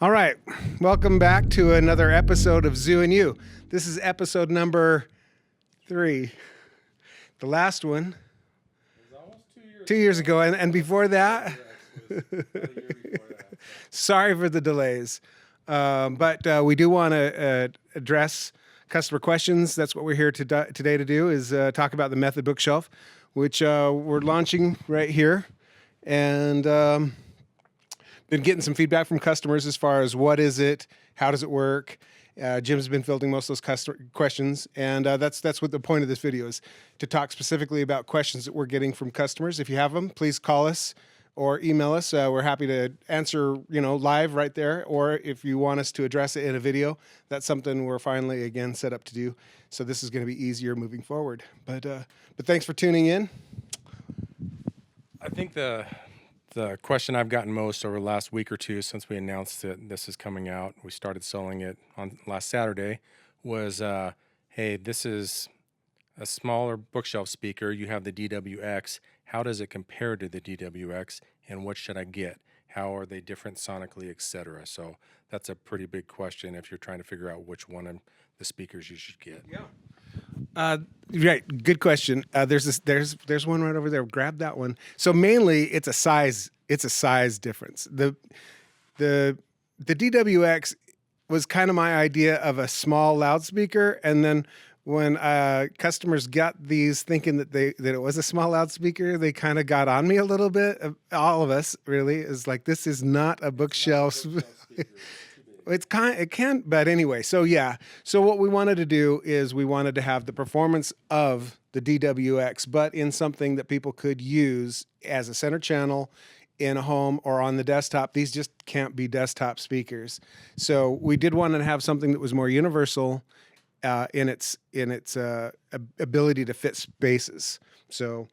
All right, welcome back to another episode of Zoo and You. This is episode number 3. The last one, It was almost 2 years ago, and before that, was about a year before that. sorry for the delays. But we do want to address customer questions. That's what we're here today to do, is talk about the Method Bookshelf, which we're launching right here. And been getting some feedback from customers as far as what is it, how does it work. Jim's been fielding most of those customer questions, and that's what the point of this video is, to talk specifically about questions that we're getting from customers. If you have them, please call us or email us. We're happy to answer, live right there. Or if you want us to address it in a video, that's something we're finally again set up to do. So this is going to be easier moving forward. But thanks for tuning in. I think the question I've gotten most over the last week or two since we announced that this is coming out, we started selling it on last Saturday, was, hey, this is a smaller bookshelf speaker. You have the DWX. How does it compare to the DWX, and what should I get? How are they different sonically, etc.? So that's a pretty big question if you're trying to figure out which one of the speakers you should get. Yeah. Right. Good question. There's one right over there. Grab that one. So mainly it's a size difference. The DWX was kind of my idea of a small loudspeaker. And then when customers got these thinking that it was a small loudspeaker, they kind of got on me a little bit. All of us really is like, this is not a bookshelf. It can, but anyway. So yeah. So what we wanted to do is we wanted to have the performance of the DWX, but in something that people could use as a center channel in a home or on the desktop. These just can't be desktop speakers. So we did want to have something that was more universal in its ability to fit spaces. So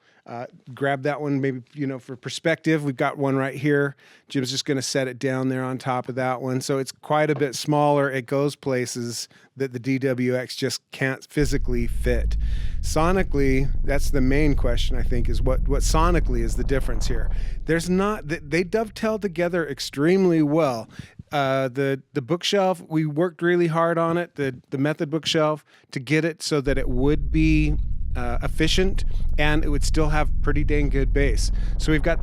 grab that one, maybe, for perspective. We've got one right here. Jim's just going to set it down there on top of that one. So it's quite a bit smaller. It goes places that the DWX just can't physically fit. Sonically, that's the main question, I think, is what sonically is the difference here. They dovetail together extremely well. The bookshelf, we worked really hard on it, the Method Bookshelf, to get it so that it would be efficient and it would still have pretty dang good bass. So we've got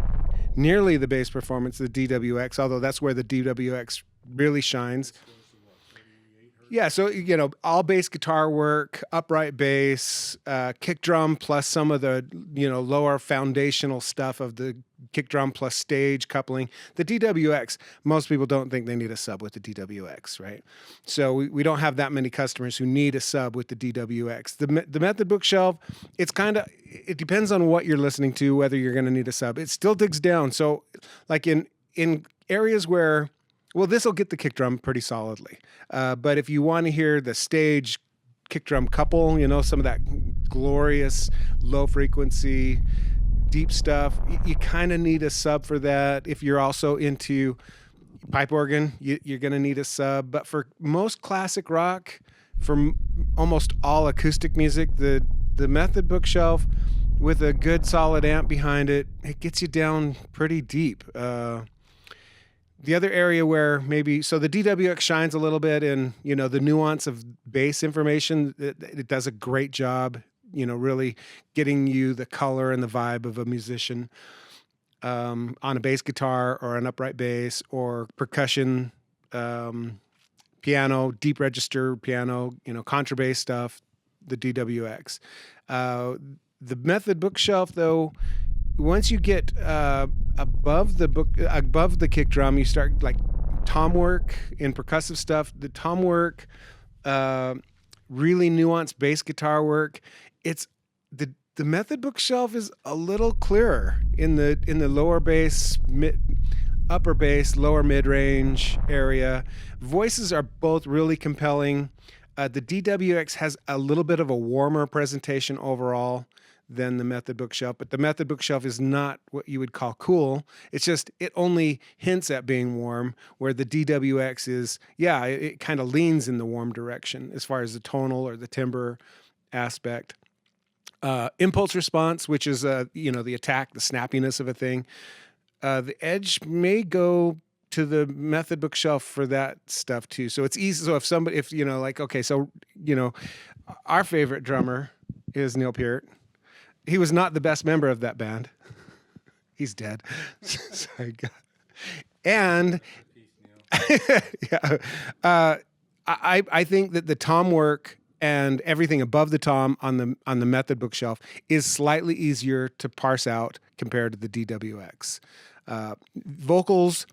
nearly the bass performance of the DWX, although that's where the DWX really shines. Yeah, so, all bass guitar work, upright bass, kick drum, plus some of the, lower foundational stuff of the kick drum plus stage coupling. The DWX, most people don't think they need a sub with the DWX, right? So we don't have that many customers who need a sub with the DWX. The Method Bookshelf, it depends on what you're listening to, whether you're going to need a sub. It still digs down. So like in areas where, well, this will get the kick drum pretty solidly. But if you want to hear the stage kick drum couple, some of that glorious low frequency, deep stuff, you kind of need a sub for that. If you're also into pipe organ, you're going to need a sub. But for most classic rock, for almost all acoustic music, the Method Bookshelf with a good solid amp behind it, it gets you down pretty deep. The other area where so the DWX shines a little bit in, the nuance of bass information. It does a great job, really getting you the color and the vibe of a musician on a bass guitar or an upright bass or percussion, piano, deep register piano, contrabass stuff, the DWX. The Method Bookshelf, though, once you get above the kick drum, you start like tom work and percussive stuff. The tom work, really nuanced bass guitar work. It's the Method Bookshelf is a little clearer in the lower bass, upper bass, lower mid range area. Voices are both really compelling. The DWX has a little bit of a warmer presentation overall than the Method Bookshelf, but the Method Bookshelf is not what you would call cool. It's just, it only hints at being warm, where the DWX is, it kind of leans in the warm direction as far as the tonal or the timbre aspect. Impulse response, which is, the attack, the snappiness of a thing. The Edge may go to the Method bookshelf for that stuff too. So it's easy. So if somebody, if you know, like, okay, so you know, our favorite drummer is Neil Peart. He was not the best member of that band. He's dead. Sorry, God. And yeah, I think that the tom work and everything above the tom on the Method bookshelf is slightly easier to parse out compared to the DWX. Vocals,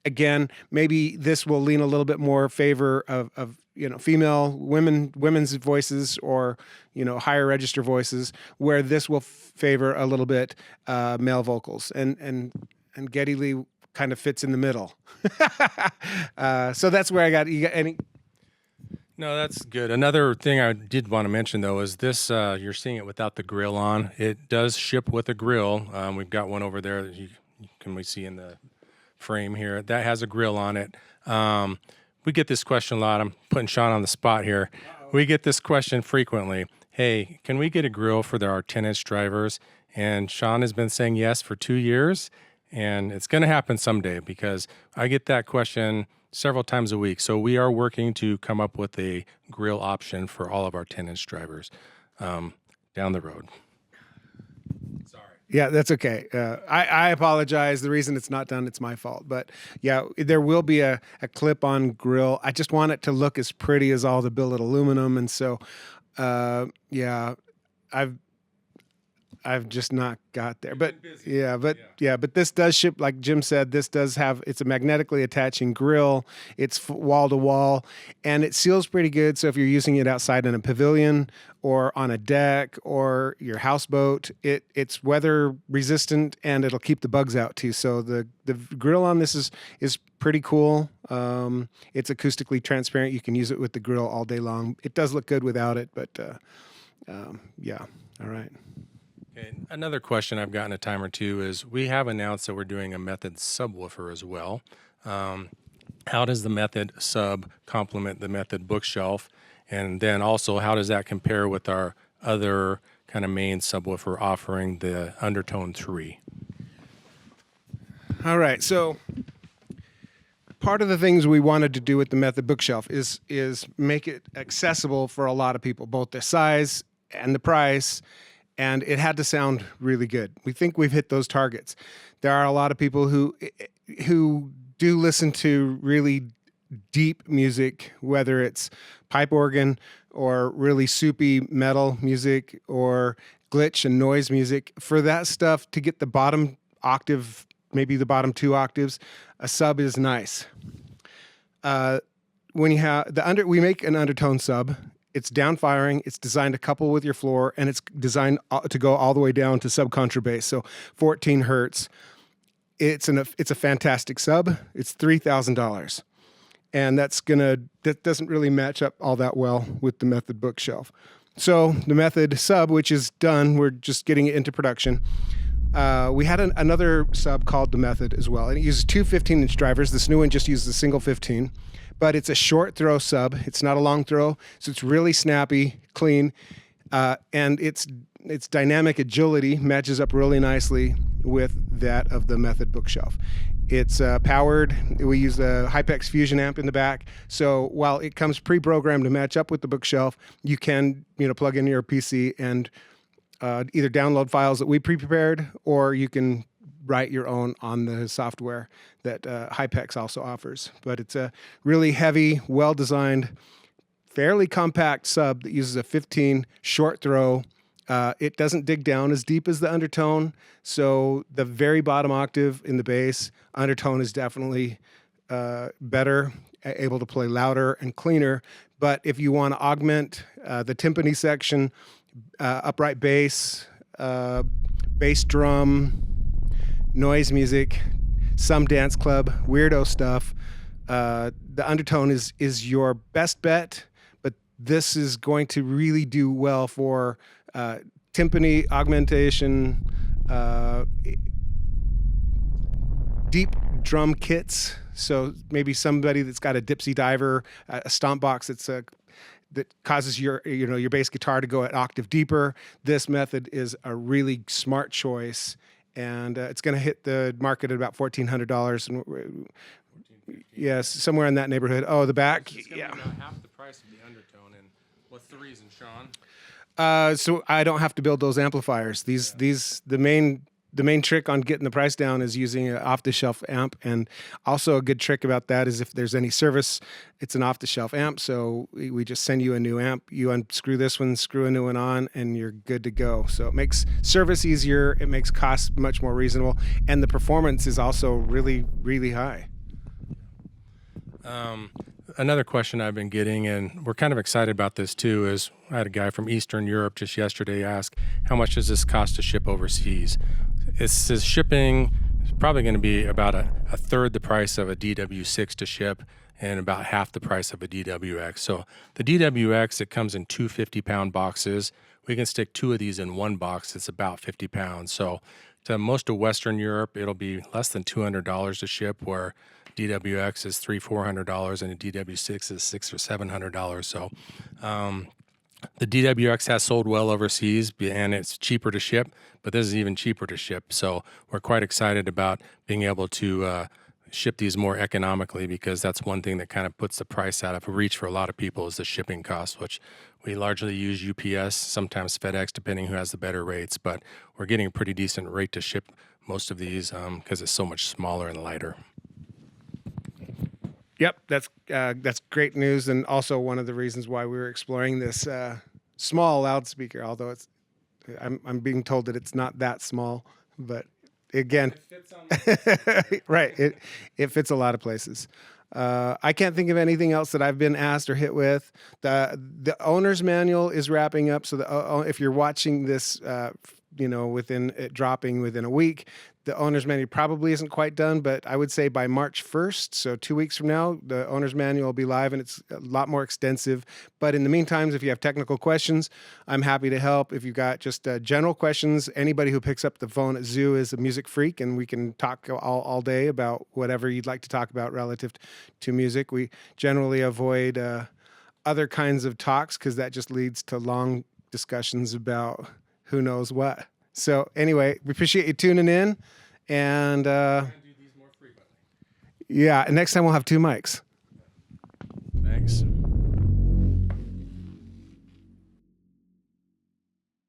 again, maybe this will lean a little bit more favor of you know, women's voices, or you know, higher register voices, where this will favor a little bit male vocals, and Geddy Lee kind of fits in the middle. So that's where you got any. No, that's good. Another thing I did want to mention, though, is this, you're seeing it without the grill on. It does ship with a grill. We've got one over there that we see in the frame here. That has a grill on it. We get this question a lot. I'm putting Sean on the spot here. We get this question frequently. Hey, can we get a grill for our 10-inch drivers? And Sean has been saying yes for 2 years, and it's going to happen someday, because I get that question several times a week. So we are working to come up with a grill option for all of our 10-inch drivers down the road. Sorry. Yeah, that's okay. I apologize. The reason it's not done, it's my fault. But yeah, there will be a clip-on grill. I just want it to look as pretty as all the billet aluminum. And so, yeah, I've just not got there. But but this does ship, like Jim said. This does have, it's a magnetically attaching grill. It's wall to wall, and it seals pretty good. So if you're using it outside in a pavilion or on a deck or your houseboat, it's weather resistant, and it'll keep the bugs out too. So the grill on this is pretty cool. It's acoustically transparent. You can use it with the grill all day long. It does look good without it, but yeah. All right. Okay. Another question I've gotten a time or two is, we have announced that we're doing a Method subwoofer as well. How does the Method sub complement the Method bookshelf? And then also, how does that compare with our other kind of main subwoofer offering, the Undertone 3? All right. So part of the things we wanted to do with the Method bookshelf is make it accessible for a lot of people, both the size and the price. And it had to sound really good. We think we've hit those targets. There are a lot of people who do listen to really deep music, whether it's pipe organ or really soupy metal music or glitch and noise music. For that stuff, to get the bottom octave, maybe the bottom 2 octaves, a sub is nice. When you have we make an Undertone sub. It's down firing. It's designed to couple with your floor, and it's designed to go all the way down to sub contrabass, so 14 hertz. It's a fantastic sub. It's $3,000, and that doesn't really match up all that well with the Method bookshelf. So the Method sub, which is done, we're just getting it into production. We had another sub called the Method as well, and it uses 2 15-inch drivers. This new one just uses a single 15. But it's a short throw sub. It's not a long throw, so it's really snappy, clean, and its dynamic agility matches up really nicely with that of the Method bookshelf. It's powered. We use a Hypex Fusion amp in the back, so while it comes pre-programmed to match up with the bookshelf, you can plug in your PC and either download files that we pre-prepared, or you can write your own on the software that Hypex also offers. But it's a really heavy, well-designed, fairly compact sub that uses a 15 short throw. It doesn't dig down as deep as the Undertone, so the very bottom octave in the bass, Undertone is definitely better, able to play louder and cleaner. But if you want to augment the timpani section, upright bass, bass drum, noise music, some dance club, weirdo stuff, the Undertone is your best bet, but this is going to really do well for timpani augmentation, deep drum kits. So maybe somebody that's got a Dipsy Diver, a stomp box that causes your bass guitar to go an octave deeper. This Method is a really smart choice, and it's going to hit the market at about $1,400. And Yes, somewhere in that neighborhood. Oh, the back. It's going to Yeah. be about half the price of the undertone. And what's the reason, Sean? So I don't have to build those amplifiers. These the main trick on getting the price down is using an off-the-shelf amp, and also a good trick about that is if there's any service, it's an off-the-shelf amp. So we just send you a new amp. You unscrew this one, screw a new one on, and you're good to go. So it makes service easier. It makes costs much more reasonable, and the performance is also really, really high. Another question I've been getting, and we're kind of excited about this too, is I had a guy from Eastern Europe just yesterday ask, how much does this cost to ship overseas? It says shipping is probably going to be about a third the price of a DW6 to ship and about half the price of a DWX. So the DWX, it comes in two 50-pound boxes. We can stick two of these in one box. It's about 50 pounds. So to most of Western Europe, it'll be less than $200 to ship, where DWX is $300-400 and a DW6 is $600 or $700. So the DWX has sold well overseas and it's cheaper to ship, but this is even cheaper to ship. So we're quite excited about being able to ship these more economically, because that's one thing that kind of puts the price out of reach for a lot of people is the shipping cost, which we largely use UPS, sometimes FedEx, depending who has the better rates. But we're getting a pretty decent rate to ship most of these because it's so much smaller and lighter. Yep, that's great news, and also one of the reasons why we were exploring this small loudspeaker. Although I'm being told that it's not that small, but again, It fits on right, it fits a lot of places. I can't think of anything else that I've been asked or hit with. The owner's manual is wrapping up, so if you're watching this, within it dropping within a week, the owner's manual probably isn't quite done, but I would say by March 1st, so 2 weeks from now, the owner's manual will be live, and it's a lot more extensive. But in the meantime, if you have technical questions, I'm happy to help. If you've got just general questions, anybody who picks up the phone at Zoo is a music freak, and we can talk all day about whatever you'd like to talk about relative to music. We generally avoid other kinds of talks because that just leads to long discussions about who knows what. So anyway, we appreciate you tuning in, and do these more frequently. yeah, and next time we'll have two mics.